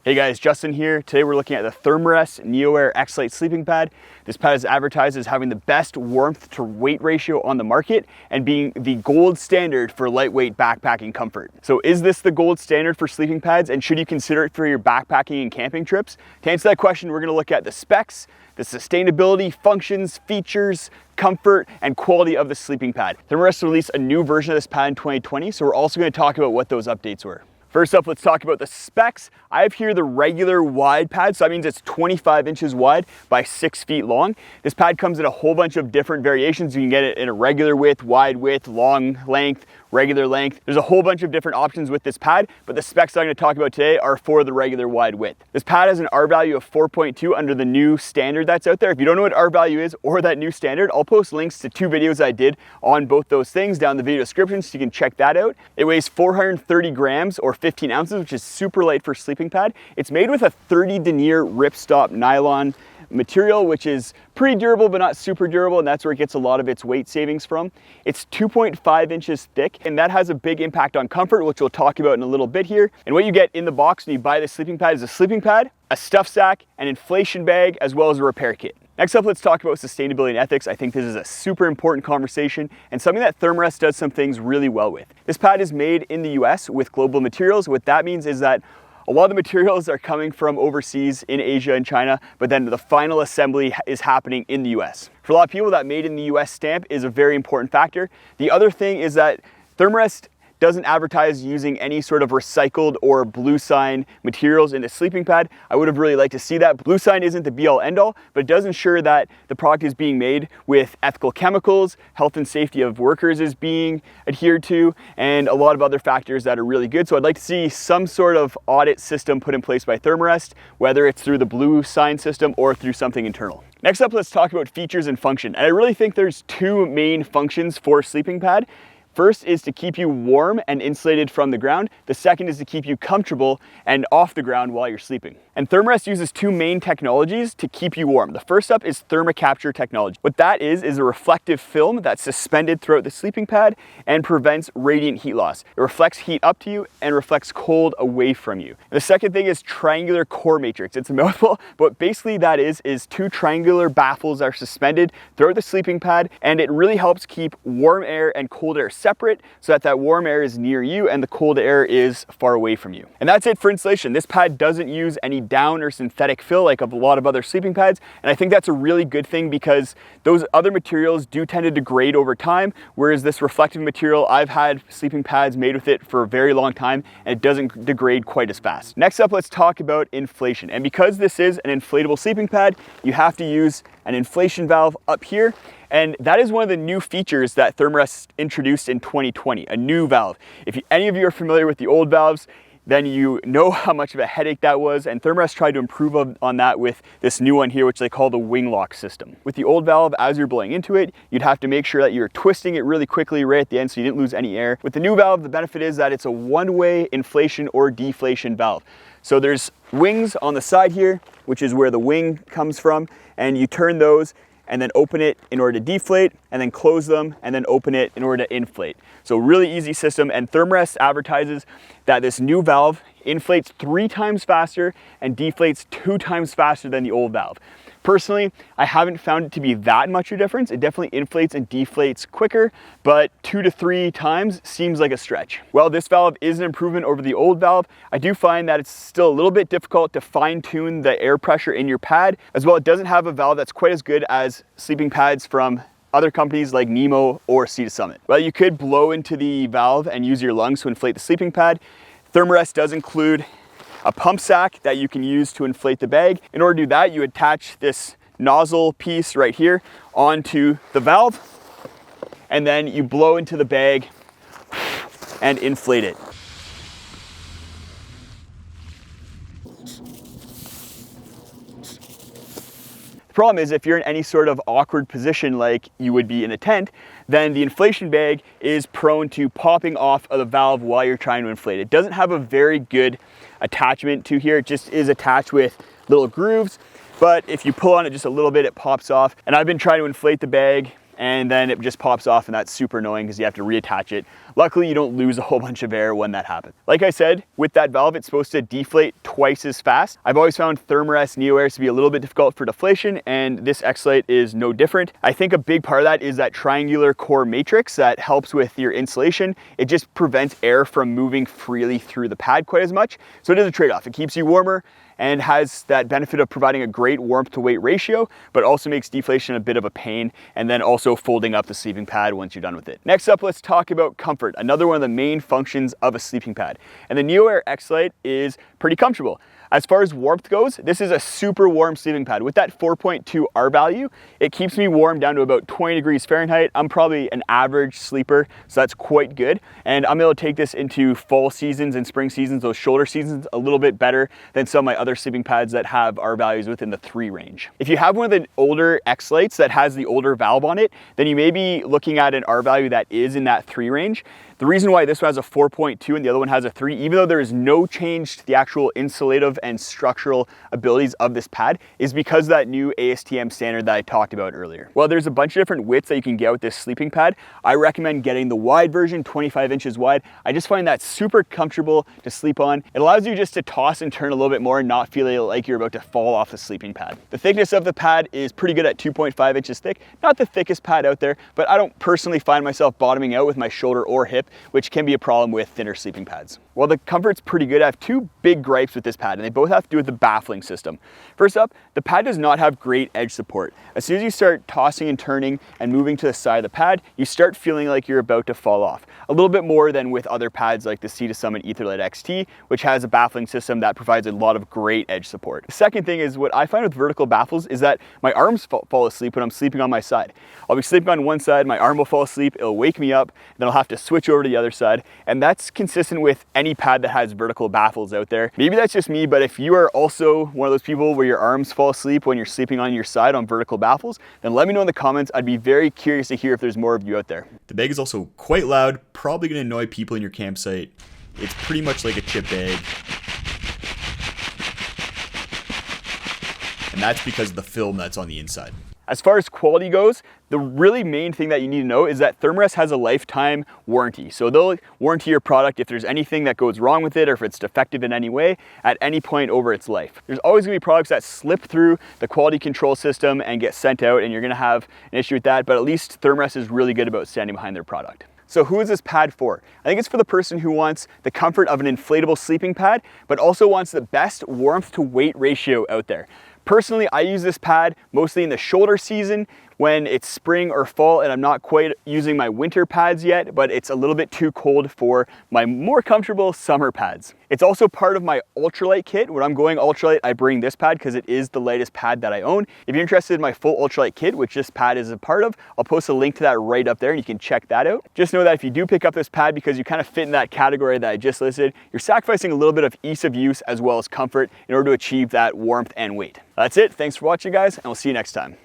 Hey guys, Justin here. Today we're looking at the Thermarest Neoair Xlite sleeping pad. This pad is advertised as having the best warmth to weight ratio on the market and being the gold standard for lightweight backpacking comfort. So is this the gold standard for sleeping pads, and should you consider it for your backpacking and camping trips? To answer that question, we're going to look at the specs, the sustainability, functions, features, comfort, and quality of the sleeping pad. Thermarest released a new version of this pad in 2020, so we're also going to talk about what those updates were. First up, let's talk about the specs. I have here the regular wide pad, so that means it's 25 inches wide by 6 feet long. This pad comes in a whole bunch of different variations. You can get it in a regular width, wide width, long length, regular length. There's a whole bunch of different options with this pad, but the specs I'm going to talk about today are for the regular wide width. This pad has an R value of 4.2 under the new standard that's out there. If you don't know what R value is or that new standard, I'll post links to 2 videos I did on both those things down in the video description, so you can check that out. It weighs 430 grams or 15 ounces, which is super light for a sleeping pad. It's made with a 30 denier ripstop nylon material, which is pretty durable but not super durable, and that's where it gets a lot of its weight savings from. It's 2.5 inches thick, and that has a big impact on comfort, which we'll talk about in a little bit here. And what you get in the box when you buy the sleeping pad is a sleeping pad, a stuff sack, an inflation bag, as well as a repair kit. Next up, let's talk about sustainability and ethics. I think this is a super important conversation and something that Thermarest does some things really well with. This pad is made in the US with global materials. What that means is that a lot of the materials are coming from overseas in Asia and China, but then the final assembly is happening in the US. For a lot of people, that made in the US stamp is a very important factor. The other thing is that Thermarest doesn't advertise using any sort of recycled or blue sign materials in the sleeping pad. I would have really liked to see that. Blue sign isn't the be all end all, but it does ensure that the product is being made with ethical chemicals, health and safety of workers is being adhered to, and a lot of other factors that are really good. So I'd like to see some sort of audit system put in place by Thermarest, whether it's through the blue sign system or through something internal. Next up, let's talk about features and function. And I really think there's 2 main functions for a sleeping pad. First is to keep you warm and insulated from the ground. The second is to keep you comfortable and off the ground while you're sleeping. And Thermarest uses 2 main technologies to keep you warm. The first up is thermocapture technology. What that is a reflective film that's suspended throughout the sleeping pad and prevents radiant heat loss. It reflects heat up to you and reflects cold away from you. And the second thing is triangular core matrix. It's a mouthful, but basically that is 2 triangular baffles that are suspended throughout the sleeping pad, and it really helps keep warm air and cold air separate so that warm air is near you and the cold air is far away from you. And that's it for insulation. This pad doesn't use any down or synthetic fill like a lot of other sleeping pads, and I think that's a really good thing because those other materials do tend to degrade over time, whereas this reflective material, I've had sleeping pads made with it for a very long time and it doesn't degrade quite as fast. Next up, let's talk about inflation. And because this is an inflatable sleeping pad, you have to use an inflation valve up here. And that is one of the new features that Thermarest introduced in 2020, a new valve. If any of you are familiar with the old valves, then you know how much of a headache that was, and Thermarest tried to improve on that with this new one here, which they call the wing lock system. With the old valve, as you're blowing into it, you'd have to make sure that you're twisting it really quickly right at the end so you didn't lose any air. With the new valve, the benefit is that it's a one-way inflation or deflation valve. So there's wings on the side here, which is where the wing comes from, and you turn those and then open it in order to deflate, and then close them, and then open it in order to inflate. So really easy system, and Thermarest advertises that this new valve inflates 3 times faster and deflates 2 times faster than the old valve. Personally, I haven't found it to be that much of a difference. It definitely inflates and deflates quicker, but 2 to 3 times seems like a stretch. While this valve is an improvement over the old valve, I do find that it's still a little bit difficult to fine-tune the air pressure in your pad. As well, it doesn't have a valve that's quite as good as sleeping pads from other companies like Nemo or Sea to Summit. Well, you could blow into the valve and use your lungs to inflate the sleeping pad. Thermarest does include a pump sack that you can use to inflate the bag. In order to do that, you attach this nozzle piece right here onto the valve, and then you blow into the bag and inflate it. The problem is if you're in any sort of awkward position like you would be in a tent, then the inflation bag is prone to popping off of the valve while you're trying to inflate it. It doesn't have a very good attachment to here. It just is attached with little grooves, but if you pull on it just a little bit, it pops off. And I've been trying to inflate the bag and then it just pops off, and that's super annoying because you have to reattach it Luckily, you don't lose a whole bunch of air when that happens. Like I said, with that valve, it's supposed to deflate twice as fast. I've always found Thermarest Neoairs to be a little bit difficult for deflation, and this Xlite is no different. I think a big part of that is that triangular core matrix that helps with your insulation. It just prevents air from moving freely through the pad quite as much. So it is a trade-off. It keeps you warmer and has that benefit of providing a great warmth to weight ratio, but also makes deflation a bit of a pain, and then also folding up the sleeping pad once you're done with it. Next up, let's talk about comfort, another one of the main functions of a sleeping pad. And the Neoair Xlite is pretty comfortable. As far as warmth goes, this is a super warm sleeping pad. With that 4.2 R value, it keeps me warm down to about 20 degrees Fahrenheit. I'm probably an average sleeper, so that's quite good. And I'm able to take this into fall seasons and spring seasons, those shoulder seasons, a little bit better than some of my other sleeping pads that have R values within the 3 range. If you have one of the older Xlites that has the older valve on it, then you may be looking at an R value that is in that 3 range. The reason why this one has a 4.2 and the other one has a 3, even though there is no change to the actual insulative and structural abilities of this pad, is because of that new ASTM standard that I talked about earlier. Well, there's a bunch of different widths that you can get with this sleeping pad. I recommend getting the wide version, 25 inches wide. I just find that super comfortable to sleep on. It allows you just to toss and turn a little bit more and not feel like you're about to fall off the sleeping pad. The thickness of the pad is pretty good at 2.5 inches thick. Not the thickest pad out there, but I don't personally find myself bottoming out with my shoulder or hip, which can be a problem with thinner sleeping pads. While the comfort's pretty good, I have 2 big gripes with this pad, and they both have to do with the baffling system. First up, the pad does not have great edge support. As soon as you start tossing and turning and moving to the side of the pad, you start feeling like you're about to fall off. A little bit more than with other pads like the Sea to Summit Etherlite XT, which has a baffling system that provides a lot of great edge support. The second thing is, what I find with vertical baffles is that my arms fall asleep when I'm sleeping on my side. I'll be sleeping on one side, my arm will fall asleep, it'll wake me up, then I'll have to switch over to the other side, and that's consistent with any pad that has vertical baffles out there. Maybe that's just me, but if you are also one of those people where your arms fall asleep when you're sleeping on your side on vertical baffles, then let me know in the comments. I'd be very curious to hear if there's more of you out there. The bag is also quite loud, probably going to annoy people in your campsite. It's pretty much like a chip bag. And that's because of the film that's on the inside. As far as quality goes, the really main thing that you need to know is that Thermarest has a lifetime warranty. So they'll warranty your product if there's anything that goes wrong with it or if it's defective in any way at any point over its life. There's always gonna be products that slip through the quality control system and get sent out, and you're gonna have an issue with that, but at least Thermarest is really good about standing behind their product. So who is this pad for? I think it's for the person who wants the comfort of an inflatable sleeping pad, but also wants the best warmth to weight ratio out there. Personally, I use this pad mostly in the shoulder season when it's spring or fall and I'm not quite using my winter pads yet, but it's a little bit too cold for my more comfortable summer pads. It's also part of my ultralight kit. When I'm going ultralight, I bring this pad because it is the lightest pad that I own. If you're interested in my full ultralight kit, which this pad is a part of, I'll post a link to that right up there and you can check that out. Just know that if you do pick up this pad because you kind of fit in that category that I just listed, you're sacrificing a little bit of ease of use as well as comfort in order to achieve that warmth and weight. That's it. Thanks for watching, guys, and we'll see you next time.